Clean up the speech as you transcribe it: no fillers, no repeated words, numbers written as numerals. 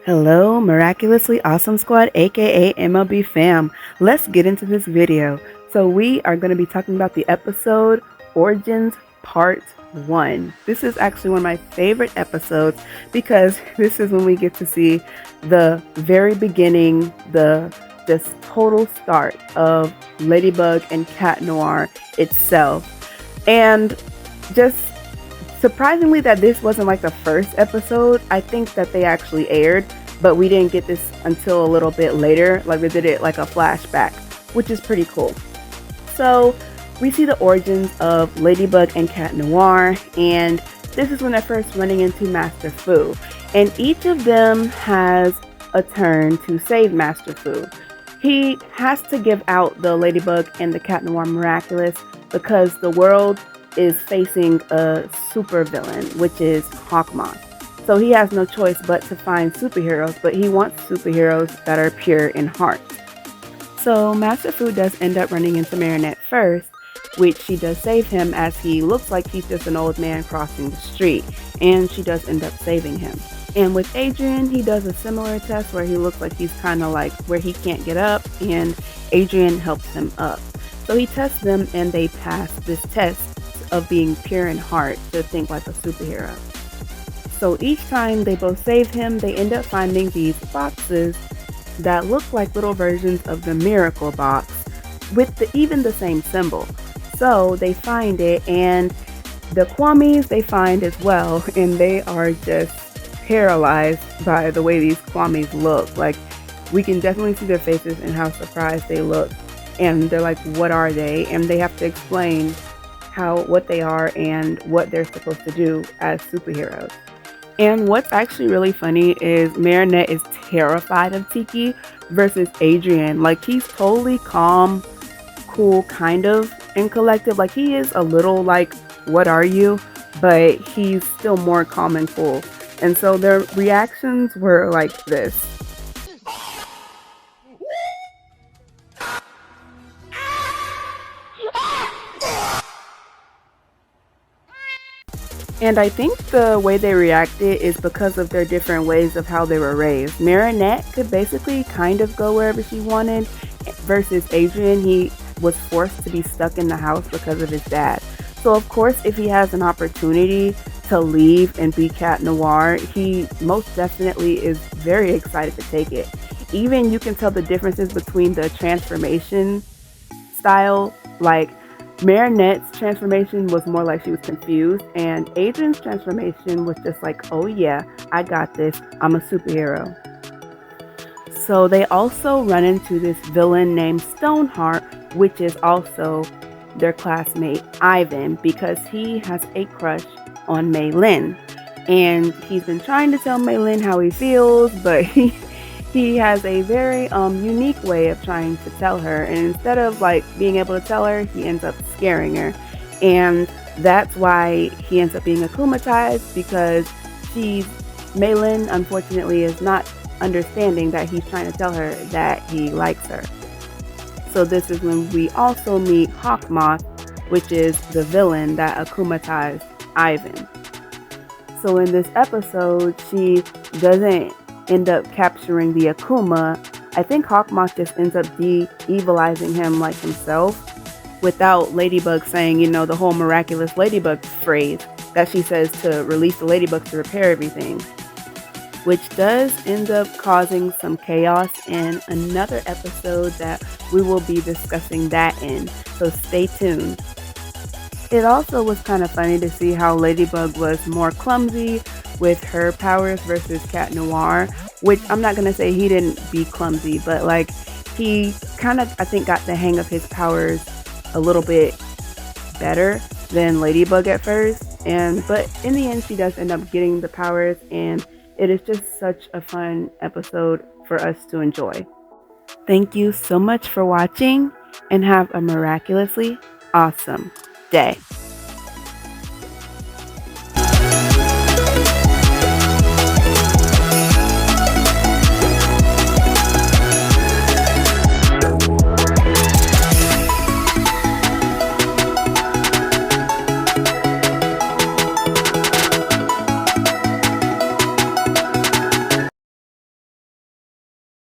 Hello, Miraculously Awesome Squad, aka MLB fam. Let's get into this video. So we are going to be talking about the episode Origins Part 1. This is actually one of my favorite episodes because this is when we get to see the very beginning, the just total start of Ladybug and Cat Noir itself. And just surprisingly that this wasn't like the first episode. I think that they actually aired, but we didn't get this until a little bit later. Like they did it like a flashback, which is pretty cool. So we see the origins of Ladybug and Cat Noir, and this is when they're first running into Master Fu. And each of them has a turn to save Master Fu. He has to give out the Ladybug and the Cat Noir Miraculous because the world is facing a super villain, which is Hawkmoth. So he has no choice but to find superheroes, but he wants superheroes that are pure in heart. So Master Fu does end up running into Marinette first, which she does save him as he looks like he's just an old man crossing the street, and she does end up saving him. And with Adrian, he does a similar test where he looks like he's kind of like where he can't get up, and Adrian helps him up. So he tests them and they pass this test of being pure in heart to think like a superhero. So each time they both save him, they end up finding these boxes that look like little versions of the miracle box with even the same symbol. So they find it, and the Kwamis they find as well, and they are just paralyzed by the way these Kwamis look. Like, we can definitely see their faces and how surprised they look, and they're like, what are they? And they have to explain what they are and what they're supposed to do as superheroes. And what's actually really funny is Marinette is terrified of Tiki versus Adrian. Like, he's totally calm, cool, kind of, and collected. Like, he is a little like, what are you? But he's still more calm and cool. And so their reactions were like this. And I think the way they reacted is because of their different ways of how they were raised. Marinette could basically kind of go wherever she wanted, versus Adrian, he was forced to be stuck in the house because of his dad. So of course, if he has an opportunity to leave and be Cat Noir, he most definitely is very excited to take it. Even you can tell the differences between the transformation style. Like, Marinette's transformation was more like she was confused, and Adrian's transformation was just like, oh yeah, I got this, I'm a superhero. So they also run into this villain named Stoneheart, which is also their classmate Ivan, because he has a crush on Mei Lin. And he's been trying to tell Mei Lin how he feels, but he has a very unique way of trying to tell her, and instead of like being able to tell her, he ends up scaring her. And that's why he ends up being akumatized, because Mei Lin unfortunately is not understanding that he's trying to tell her that he likes her. So this is when we also meet Hawkmoth, which is the villain that akumatized Ivan. So in this episode, she doesn't end up capturing the Akuma. I think Hawkmoth just ends up de-evilizing him like himself, without Ladybug saying, the whole miraculous Ladybug phrase that she says to release the Ladybug to repair everything, which does end up causing some chaos in another episode that we will be discussing that in, so stay tuned. It also was kind of funny to see how Ladybug was more clumsy with her powers versus Cat Noir, which I'm not going to say he didn't be clumsy, but like, he kind of, I think, got the hang of his powers a little bit better than Ladybug at first. But in the end, she does end up getting the powers, and it is just such a fun episode for us to enjoy. Thank you so much for watching, and have a miraculously awesome day.